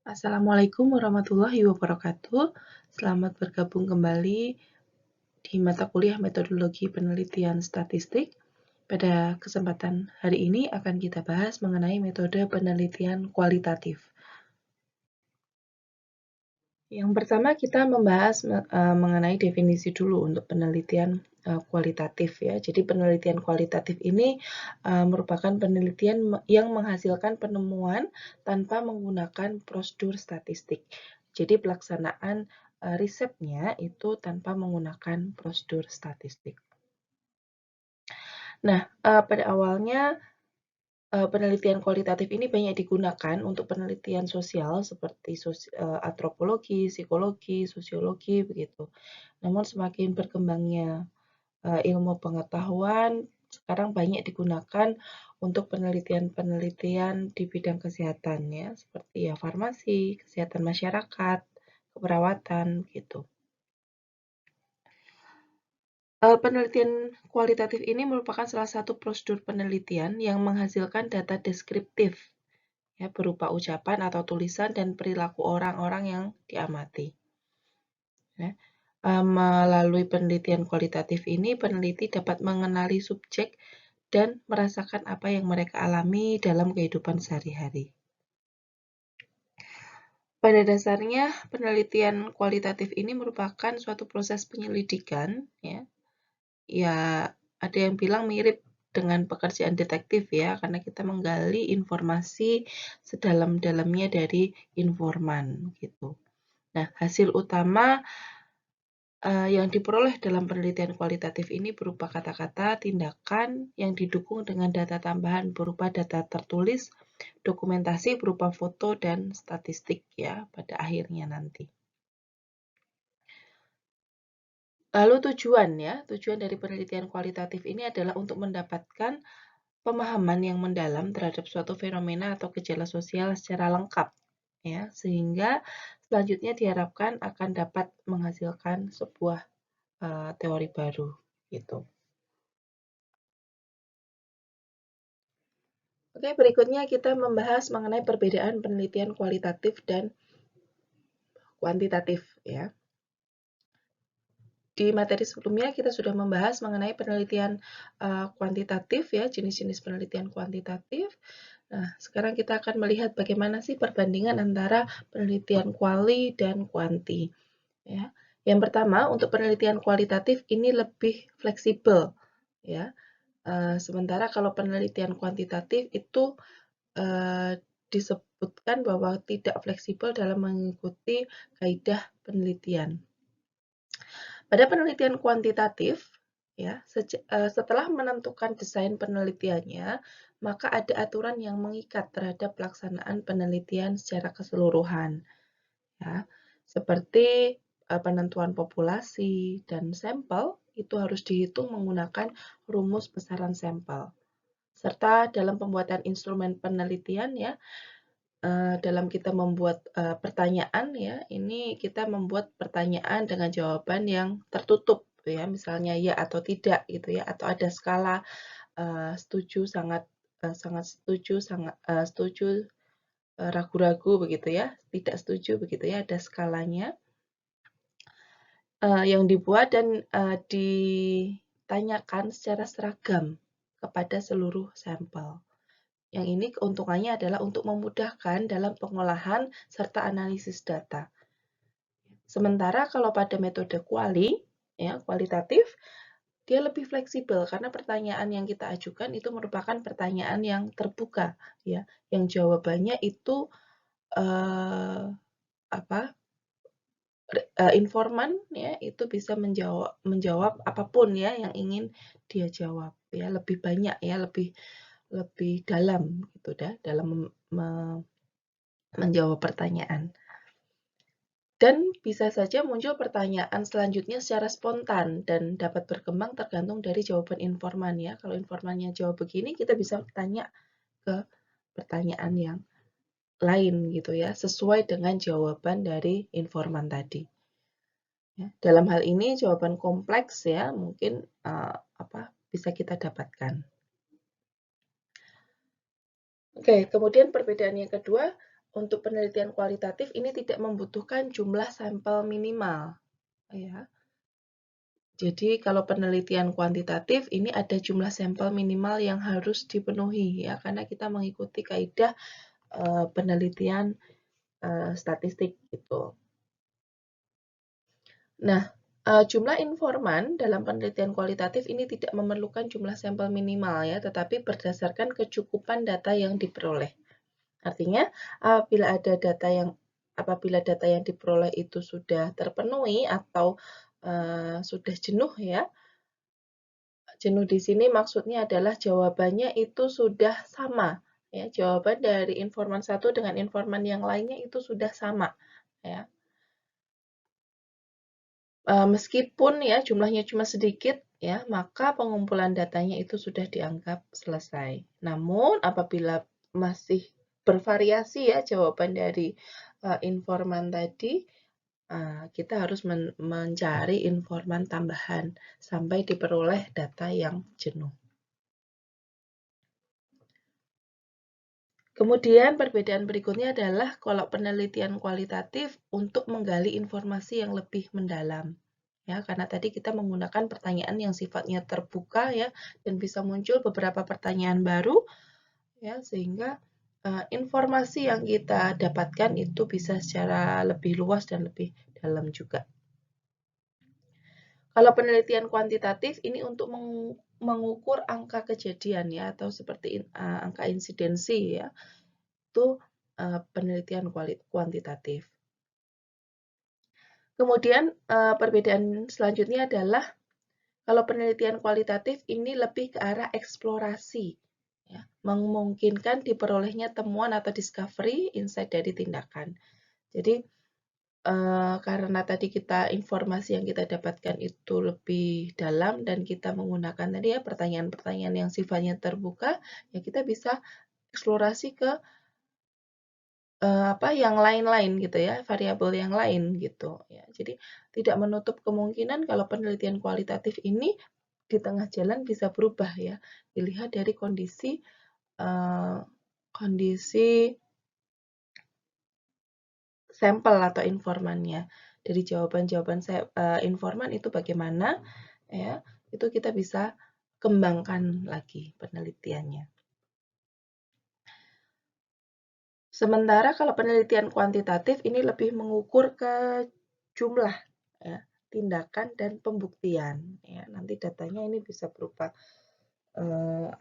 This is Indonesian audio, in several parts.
Assalamualaikum warahmatullahi wabarakatuh. Selamat bergabung kembali di mata kuliah Metodologi Penelitian Statistik. Pada kesempatan hari ini akan kita bahas mengenai metode penelitian kualitatif. Yang pertama kita membahas mengenai definisi dulu untuk penelitian kualitatif ya. Jadi penelitian kualitatif ini merupakan penelitian yang menghasilkan penemuan tanpa menggunakan prosedur statistik. Jadi pelaksanaan risetnya itu tanpa menggunakan prosedur statistik. Nah, pada awalnya penelitian kualitatif ini banyak digunakan untuk penelitian sosial seperti antropologi, psikologi, sosiologi, begitu. Namun semakin berkembangnya ilmu pengetahuan, sekarang banyak digunakan untuk penelitian-penelitian di bidang kesehatan ya, seperti ya farmasi, kesehatan masyarakat, keperawatan, gitu. Penelitian kualitatif ini merupakan salah satu prosedur penelitian yang menghasilkan data deskriptif ya, berupa ucapan atau tulisan dan perilaku orang-orang yang diamati. Ya. Melalui penelitian kualitatif ini, peneliti dapat mengenali subjek dan merasakan apa yang mereka alami dalam kehidupan sehari-hari. Pada dasarnya, penelitian kualitatif ini merupakan suatu proses penyelidikan, ya. Ya, ada yang bilang mirip dengan pekerjaan detektif ya, karena kita menggali informasi sedalam-dalamnya dari informan gitu. Nah, hasil utama yang diperoleh dalam penelitian kualitatif ini berupa kata-kata, tindakan yang didukung dengan data tambahan berupa data tertulis, dokumentasi berupa foto dan statistik ya pada akhirnya nanti. Lalu tujuan dari penelitian kualitatif ini adalah untuk mendapatkan pemahaman yang mendalam terhadap suatu fenomena atau gejala sosial secara lengkap, ya, sehingga selanjutnya diharapkan akan dapat menghasilkan sebuah teori baru, gitu. Oke, berikutnya kita membahas mengenai perbedaan penelitian kualitatif dan kuantitatif, ya. Di materi sebelumnya kita sudah membahas mengenai penelitian kuantitatif ya, jenis-jenis penelitian kuantitatif. Nah, sekarang kita akan melihat bagaimana sih perbandingan antara penelitian kuali dan kuanti. Ya. Yang pertama, untuk penelitian kualitatif ini lebih fleksibel. Ya. Sementara kalau penelitian kuantitatif itu disebutkan bahwa tidak fleksibel dalam mengikuti kaidah penelitian. Pada penelitian kuantitatif, ya, setelah menentukan desain penelitiannya, maka ada aturan yang mengikat terhadap pelaksanaan penelitian secara keseluruhan. Ya, seperti penentuan populasi dan sampel itu harus dihitung menggunakan rumus besaran sampel. Serta dalam pembuatan instrumen penelitian ya, dalam kita membuat pertanyaan ya, ini kita membuat pertanyaan dengan jawaban yang tertutup ya, misalnya ya atau tidak gitu ya, atau ada skala setuju, sangat setuju, setuju, ragu-ragu begitu ya, tidak setuju begitu ya, ada skalanya yang dibuat dan ditanyakan secara seragam kepada seluruh sampel. Yang ini keuntungannya adalah untuk memudahkan dalam pengolahan serta analisis data. Sementara kalau pada metode ya, kualitatif, dia lebih fleksibel karena pertanyaan yang kita ajukan itu merupakan pertanyaan yang terbuka, ya, yang jawabannya itu informan ya itu bisa menjawab apapun ya yang ingin dia jawab ya, lebih banyak ya, lebih dalam gitu dalam menjawab pertanyaan. Dan bisa saja muncul pertanyaan selanjutnya secara spontan dan dapat berkembang tergantung dari jawaban informan ya. Kalau informannya jawab begini, kita bisa tanya ke pertanyaan yang lain gitu ya, sesuai dengan jawaban dari informan tadi. Ya, dalam hal ini jawaban kompleks ya mungkin bisa kita dapatkan. Oke, kemudian perbedaan yang kedua, untuk penelitian kualitatif ini tidak membutuhkan jumlah sampel minimal, ya. Jadi kalau penelitian kuantitatif ini ada jumlah sampel minimal yang harus dipenuhi, ya, karena kita mengikuti kaidah penelitian statistik gitu. Nah, jumlah informan dalam penelitian kualitatif ini tidak memerlukan jumlah sampel minimal, ya, tetapi berdasarkan kecukupan data yang diperoleh. Artinya, apabila data yang diperoleh itu sudah terpenuhi atau sudah jenuh, ya, jenuh di sini maksudnya adalah jawabannya itu sudah sama, ya, jawaban dari informan satu dengan informan yang lainnya itu sudah sama, ya. Meskipun ya jumlahnya cuma sedikit, ya, maka pengumpulan datanya itu sudah dianggap selesai. Namun apabila masih bervariasi ya jawaban dari informan tadi, kita harus mencari informan tambahan sampai diperoleh data yang jenuh. Kemudian perbedaan berikutnya adalah kalau penelitian kualitatif untuk menggali informasi yang lebih mendalam. Ya, karena tadi kita menggunakan pertanyaan yang sifatnya terbuka, ya, dan bisa muncul beberapa pertanyaan baru, ya, sehingga informasi yang kita dapatkan itu bisa secara lebih luas dan lebih dalam juga. Kalau penelitian kuantitatif ini untuk mengukur angka kejadian, ya, atau seperti angka insidensi, ya, itu penelitian kuantitatif. Kemudian perbedaan selanjutnya adalah kalau penelitian kualitatif ini lebih ke arah eksplorasi, ya, memungkinkan diperolehnya temuan atau discovery, insight dari tindakan. Jadi karena tadi informasi yang kita dapatkan itu lebih dalam dan kita menggunakan tadi ya pertanyaan-pertanyaan yang sifatnya terbuka, ya kita bisa eksplorasi ke yang lain-lain gitu ya, variabel yang lain gitu ya. Jadi tidak menutup kemungkinan kalau penelitian kualitatif ini di tengah jalan bisa berubah ya, dilihat dari kondisi sampel atau informannya. Dari jawaban-jawaban informan itu bagaimana ya, itu kita bisa kembangkan lagi penelitiannya. Sementara kalau penelitian kuantitatif ini lebih mengukur ke jumlah, ya, tindakan dan pembuktian. Ya, nanti datanya ini bisa berupa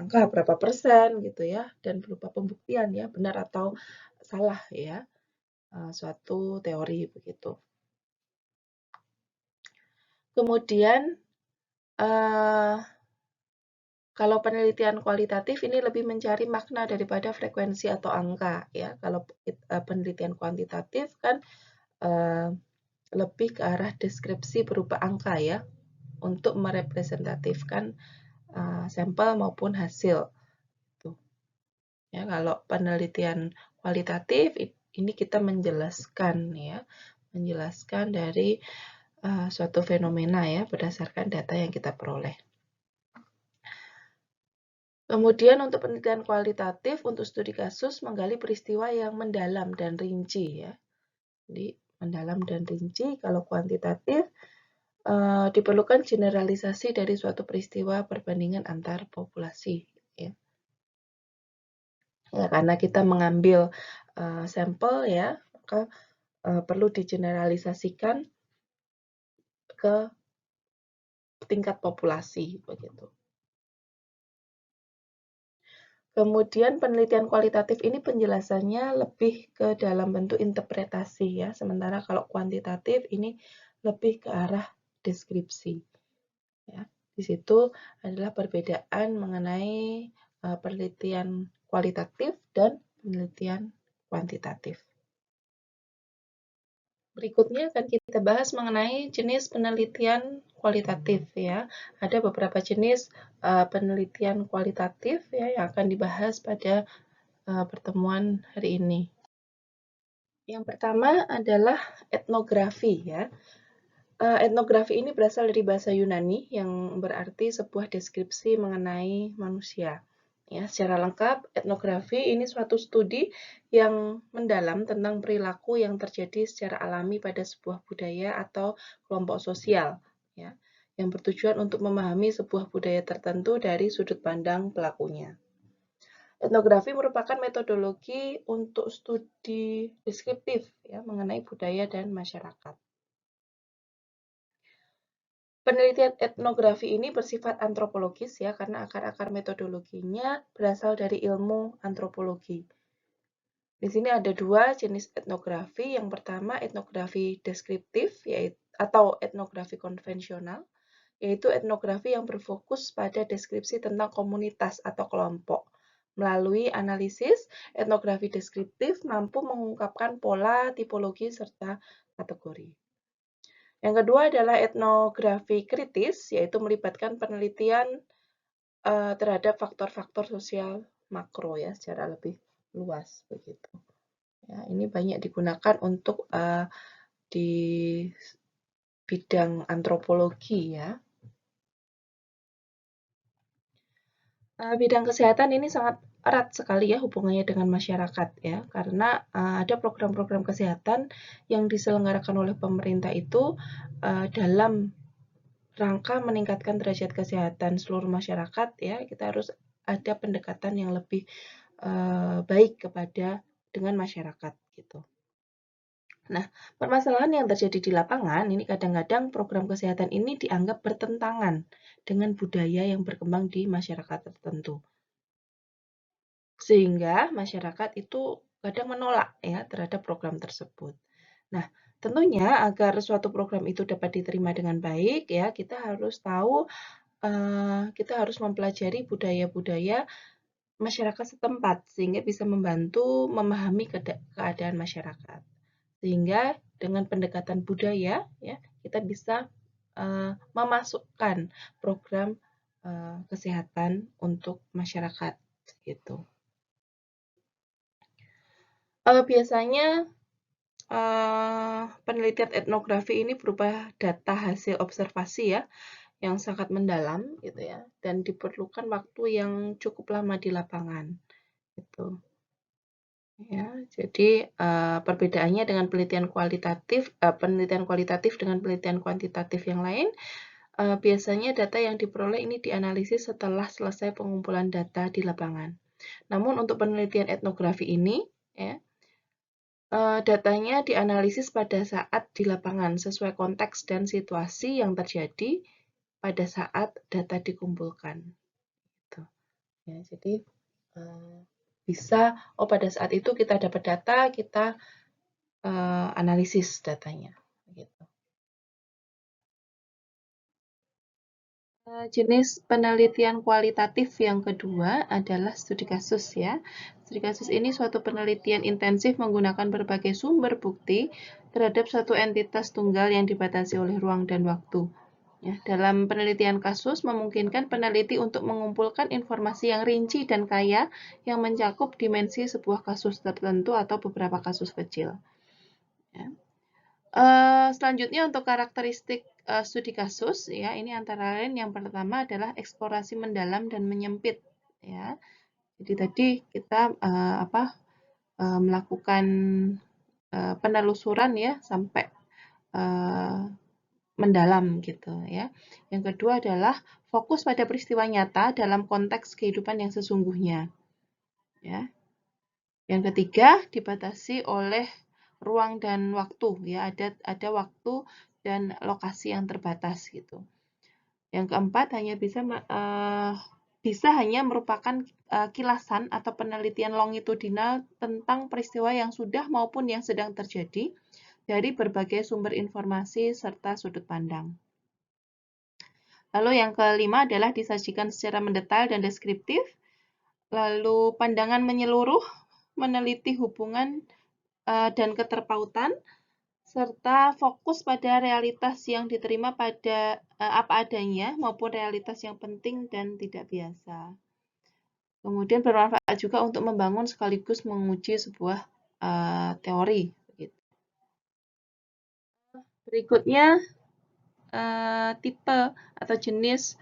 angka berapa persen gitu ya, dan berupa pembuktian ya benar atau salah ya suatu teori begitu. Kemudian kalau penelitian kualitatif ini lebih mencari makna daripada frekuensi atau angka ya. Kalau penelitian kuantitatif kan lebih ke arah deskripsi berupa angka ya, untuk merepresentatifkan sampel maupun hasil. Tuh. Ya, kalau penelitian kualitatif ini kita menjelaskan ya, menjelaskan dari suatu fenomena ya berdasarkan data yang kita peroleh. Kemudian untuk penelitian kualitatif untuk studi kasus menggali peristiwa yang mendalam dan rinci ya. Jadi mendalam dan rinci. Kalau kuantitatif diperlukan generalisasi dari suatu peristiwa perbandingan antar populasi. Ya. Ya, karena kita mengambil sampel ya, maka perlu digeneralisasikan ke tingkat populasi begitu. Kemudian penelitian kualitatif ini penjelasannya lebih ke dalam bentuk interpretasi ya, sementara kalau kuantitatif ini lebih ke arah deskripsi. Ya. Di situ adalah perbedaan mengenai penelitian kualitatif dan penelitian kuantitatif. Berikutnya akan kita bahas mengenai jenis penelitian kualitatif ya. Ada beberapa jenis penelitian kualitatif ya yang akan dibahas pada pertemuan hari ini. Yang pertama adalah etnografi ya. Etnografi ini berasal dari bahasa Yunani yang berarti sebuah deskripsi mengenai manusia. Ya, secara lengkap, etnografi ini suatu studi yang mendalam tentang perilaku yang terjadi secara alami pada sebuah budaya atau kelompok sosial, ya, yang bertujuan untuk memahami sebuah budaya tertentu dari sudut pandang pelakunya. Etnografi merupakan metodologi untuk studi deskriptif ya, mengenai budaya dan masyarakat. Penelitian etnografi ini bersifat antropologis ya, karena akar-akar metodologinya berasal dari ilmu antropologi. Di sini ada dua jenis etnografi. Yang pertama etnografi deskriptif yaitu atau etnografi konvensional, yaitu etnografi yang berfokus pada deskripsi tentang komunitas atau kelompok. Melalui analisis, etnografi deskriptif mampu mengungkapkan pola, tipologi, serta kategori. Yang kedua adalah etnografi kritis, yaitu melibatkan penelitian terhadap faktor-faktor sosial makro ya, secara lebih luas begitu. Ya, ini banyak digunakan untuk di bidang antropologi ya. Bidang kesehatan ini sangat erat sekali ya hubungannya dengan masyarakat ya, karena ada program-program kesehatan yang diselenggarakan oleh pemerintah itu dalam rangka meningkatkan derajat kesehatan seluruh masyarakat ya, kita harus ada pendekatan yang lebih baik dengan masyarakat gitu. Nah, permasalahan yang terjadi di lapangan ini kadang-kadang program kesehatan ini dianggap bertentangan dengan budaya yang berkembang di masyarakat tertentu. Sehingga masyarakat itu kadang menolak ya terhadap program tersebut. Nah, tentunya agar suatu program itu dapat diterima dengan baik ya, kita harus tahu kita harus mempelajari budaya-budaya masyarakat setempat sehingga bisa membantu memahami keadaan masyarakat. Sehingga dengan pendekatan budaya ya, kita bisa memasukkan program kesehatan untuk masyarakat gitu. Biasanya penelitian etnografi ini berupa data hasil observasi ya, yang sangat mendalam gitu ya, dan diperlukan waktu yang cukup lama di lapangan gitu. Ya, jadi perbedaannya dengan penelitian kualitatif dengan penelitian kuantitatif yang lain, biasanya data yang diperoleh ini dianalisis setelah selesai pengumpulan data di lapangan. Namun untuk penelitian etnografi ini, ya, datanya dianalisis pada saat di lapangan sesuai konteks dan situasi yang terjadi pada saat data dikumpulkan. Gitu. Ya, jadi bisa, pada saat itu kita dapat data, kita analisis datanya. Gitu. Jenis penelitian kualitatif yang kedua adalah studi kasus ya. Studi kasus ini suatu penelitian intensif menggunakan berbagai sumber bukti terhadap suatu entitas tunggal yang dibatasi oleh ruang dan waktu. Ya, dalam penelitian kasus memungkinkan peneliti untuk mengumpulkan informasi yang rinci dan kaya yang mencakup dimensi sebuah kasus tertentu atau beberapa kasus kecil. Ya. Selanjutnya untuk karakteristik studi kasus ya, ini antara lain yang pertama adalah eksplorasi mendalam dan menyempit ya. Jadi tadi kita melakukan penelusuran ya sampai mendalam gitu ya. Yang kedua adalah fokus pada peristiwa nyata dalam konteks kehidupan yang sesungguhnya. Ya. Yang ketiga dibatasi oleh ruang dan waktu ya, ada waktu dan lokasi yang terbatas gitu. Yang keempat hanya bisa hanya merupakan kilasan atau penelitian longitudinal tentang peristiwa yang sudah maupun yang sedang terjadi dari berbagai sumber informasi serta sudut pandang. Lalu yang kelima adalah disajikan secara mendetail dan deskriptif. Lalu pandangan menyeluruh, meneliti hubungan dan keterpautan, serta fokus pada realitas yang diterima pada apa adanya maupun realitas yang penting dan tidak biasa. Kemudian bermanfaat juga untuk membangun sekaligus menguji sebuah teori. Berikutnya tipe atau jenis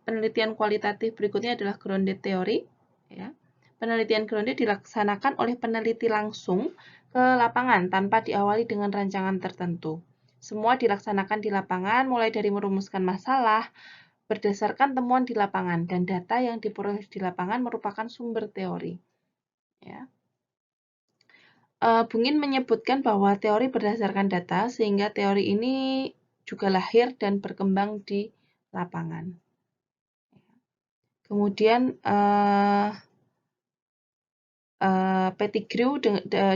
penelitian kualitatif berikutnya adalah grounded theory. Ya. Penelitian grounded dilaksanakan oleh peneliti langsung ke lapangan tanpa diawali dengan rancangan tertentu. Semua dilaksanakan di lapangan, mulai dari merumuskan masalah berdasarkan temuan di lapangan, dan data yang diperoleh di lapangan merupakan sumber teori. Ya. Bungin menyebutkan bahwa teori berdasarkan data, sehingga teori ini juga lahir dan berkembang di lapangan. Kemudian Pettigrew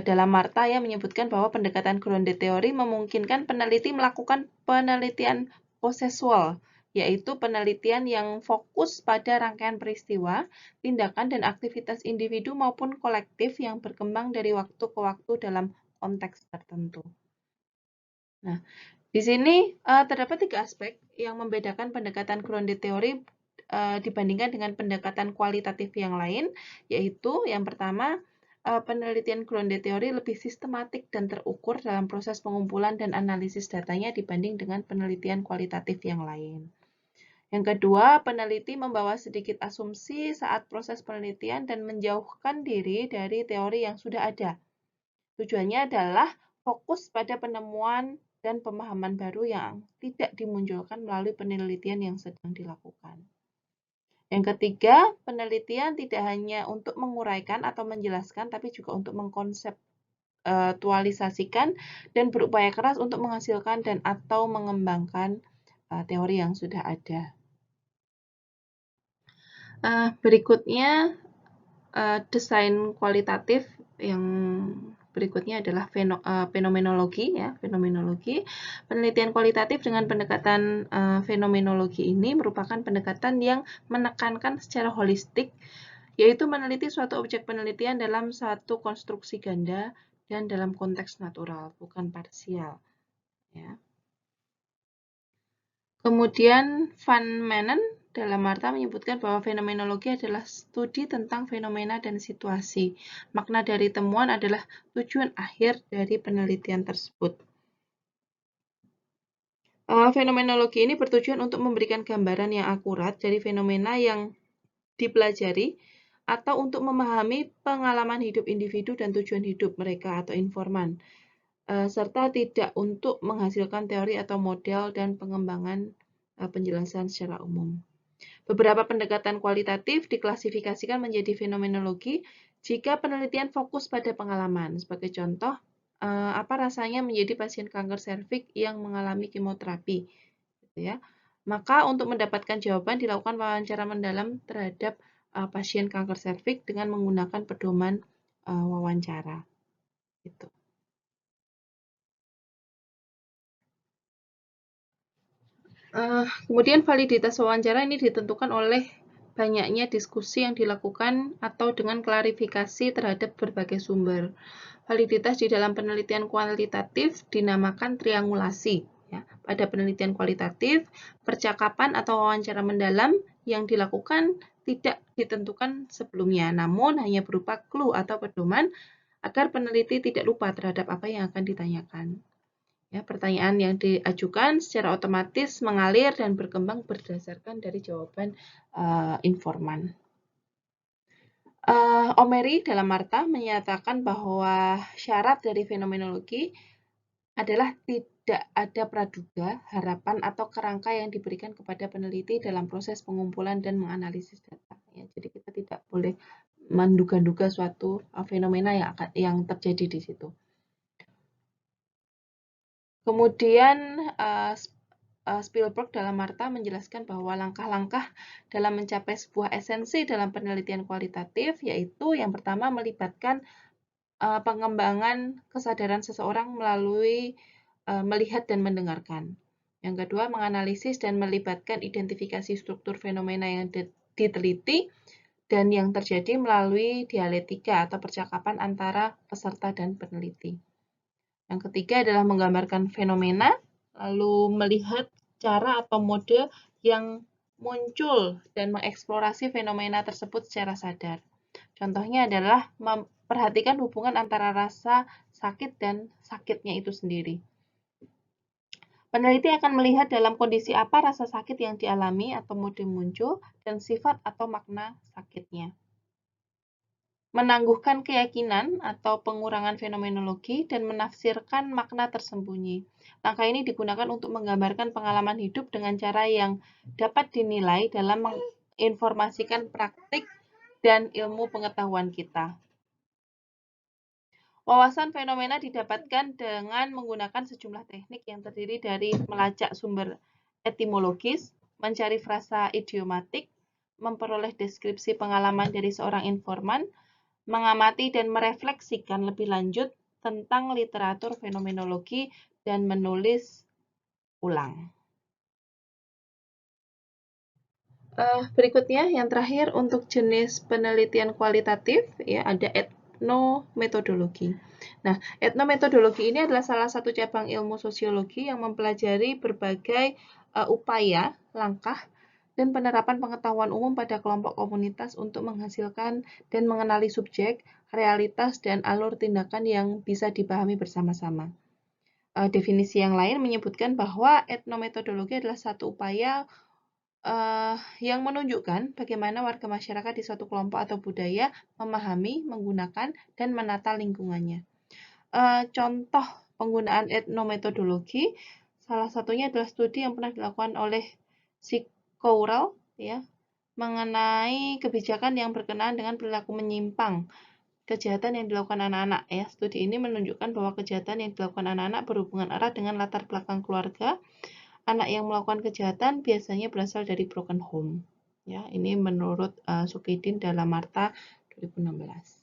dalam Marta ya menyebutkan bahwa pendekatan grounded theory memungkinkan peneliti melakukan penelitian possessual, yaitu penelitian yang fokus pada rangkaian peristiwa, tindakan, dan aktivitas individu maupun kolektif yang berkembang dari waktu ke waktu dalam konteks tertentu. Nah, di sini terdapat 3 aspek yang membedakan pendekatan grounded theory dibandingkan dengan pendekatan kualitatif yang lain, yaitu yang pertama, penelitian grounded theory lebih sistematik dan terukur dalam proses pengumpulan dan analisis datanya dibanding dengan penelitian kualitatif yang lain. Yang kedua, peneliti membawa sedikit asumsi saat proses penelitian dan menjauhkan diri dari teori yang sudah ada. Tujuannya adalah fokus pada penemuan dan pemahaman baru yang tidak dimunculkan melalui penelitian yang sedang dilakukan. Yang ketiga, penelitian tidak hanya untuk menguraikan atau menjelaskan, tapi juga untuk mengkonseptualisasikan dan berupaya keras untuk menghasilkan dan atau mengembangkan teori yang sudah ada. Berikutnya, desain kualitatif yang berikutnya adalah fenomenologi ya, fenomenologi. Penelitian kualitatif dengan pendekatan fenomenologi ini merupakan pendekatan yang menekankan secara holistik, yaitu meneliti suatu objek penelitian dalam satu konstruksi ganda dan dalam konteks natural, bukan parsial. Ya. Kemudian Van Manen dalam Marta menyebutkan bahwa fenomenologi adalah studi tentang fenomena dan situasi. Makna dari temuan adalah tujuan akhir dari penelitian tersebut. Fenomenologi ini bertujuan untuk memberikan gambaran yang akurat dari fenomena yang dipelajari atau untuk memahami pengalaman hidup individu dan tujuan hidup mereka atau informan, serta tidak untuk menghasilkan teori atau model dan pengembangan penjelasan secara umum. Beberapa pendekatan kualitatif diklasifikasikan menjadi fenomenologi jika penelitian fokus pada pengalaman. Sebagai contoh, apa rasanya menjadi pasien kanker serviks yang mengalami kemoterapi, gitu ya. Maka untuk mendapatkan jawaban dilakukan wawancara mendalam terhadap pasien kanker serviks dengan menggunakan pedoman wawancara. Gitu. Kemudian validitas wawancara ini ditentukan oleh banyaknya diskusi yang dilakukan atau dengan klarifikasi terhadap berbagai sumber. Validitas di dalam penelitian kualitatif dinamakan triangulasi. Ya. Pada penelitian kualitatif, percakapan atau wawancara mendalam yang dilakukan tidak ditentukan sebelumnya, namun hanya berupa clue atau pedoman agar peneliti tidak lupa terhadap apa yang akan ditanyakan. Ya, pertanyaan yang diajukan secara otomatis mengalir dan berkembang berdasarkan dari jawaban informan. O'Mary dalam Marta menyatakan bahwa syarat dari fenomenologi adalah tidak ada praduga, harapan, atau kerangka yang diberikan kepada peneliti dalam proses pengumpulan dan menganalisis data. Ya, jadi kita tidak boleh menduga-duga suatu fenomena yang terjadi di situ. Kemudian Spielberg dalam Marta menjelaskan bahwa langkah-langkah dalam mencapai sebuah esensi dalam penelitian kualitatif yaitu yang pertama melibatkan pengembangan kesadaran seseorang melalui melihat dan mendengarkan. Yang kedua, menganalisis dan melibatkan identifikasi struktur fenomena yang diteliti dan yang terjadi melalui dialektika atau percakapan antara peserta dan peneliti. Yang ketiga adalah menggambarkan fenomena, lalu melihat cara atau mode yang muncul dan mengeksplorasi fenomena tersebut secara sadar. Contohnya adalah memperhatikan hubungan antara rasa sakit dan sakitnya itu sendiri. Peneliti akan melihat dalam kondisi apa rasa sakit yang dialami atau mode muncul dan sifat atau makna sakitnya. menangguhkan keyakinan atau pengurangan fenomenologi, dan menafsirkan makna tersembunyi. Langkah ini digunakan untuk menggambarkan pengalaman hidup dengan cara yang dapat dinilai dalam menginformasikan praktik dan ilmu pengetahuan kita. Wawasan fenomena didapatkan dengan menggunakan sejumlah teknik yang terdiri dari melacak sumber etimologis, mencari frasa idiomatik, memperoleh deskripsi pengalaman dari seorang informan, mengamati dan merefleksikan lebih lanjut tentang literatur fenomenologi, dan menulis ulang. Berikutnya yang terakhir untuk jenis penelitian kualitatif ya ada etnometodologi. Nah, etnometodologi ini adalah salah satu cabang ilmu sosiologi yang mempelajari berbagai upaya, langkah, dan penerapan pengetahuan umum pada kelompok komunitas untuk menghasilkan dan mengenali subjek, realitas, dan alur tindakan yang bisa dipahami bersama-sama. Definisi yang lain menyebutkan bahwa etnometodologi adalah satu upaya yang menunjukkan bagaimana warga masyarakat di suatu kelompok atau budaya memahami, menggunakan, dan menata lingkungannya. Contoh penggunaan etnometodologi, salah satunya adalah studi yang pernah dilakukan oleh Sikoural ya, mengenai kebijakan yang berkenaan dengan perilaku menyimpang, kejahatan yang dilakukan anak-anak ya. Studi ini menunjukkan bahwa kejahatan yang dilakukan anak-anak berhubungan erat dengan latar belakang keluarga. Anak yang melakukan kejahatan biasanya berasal dari broken home. Ya, ini menurut Sukidin dalam Marta 2016.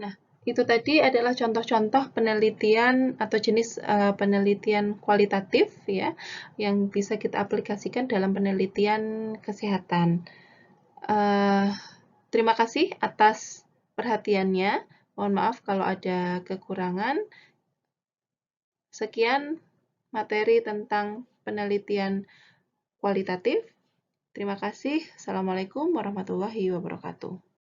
Nah, itu tadi adalah contoh-contoh penelitian atau jenis penelitian kualitatif ya yang bisa kita aplikasikan dalam penelitian kesehatan. Terima kasih atas perhatiannya. Mohon maaf kalau ada kekurangan. Sekian materi tentang penelitian kualitatif. Terima kasih. Assalamualaikum warahmatullahi wabarakatuh.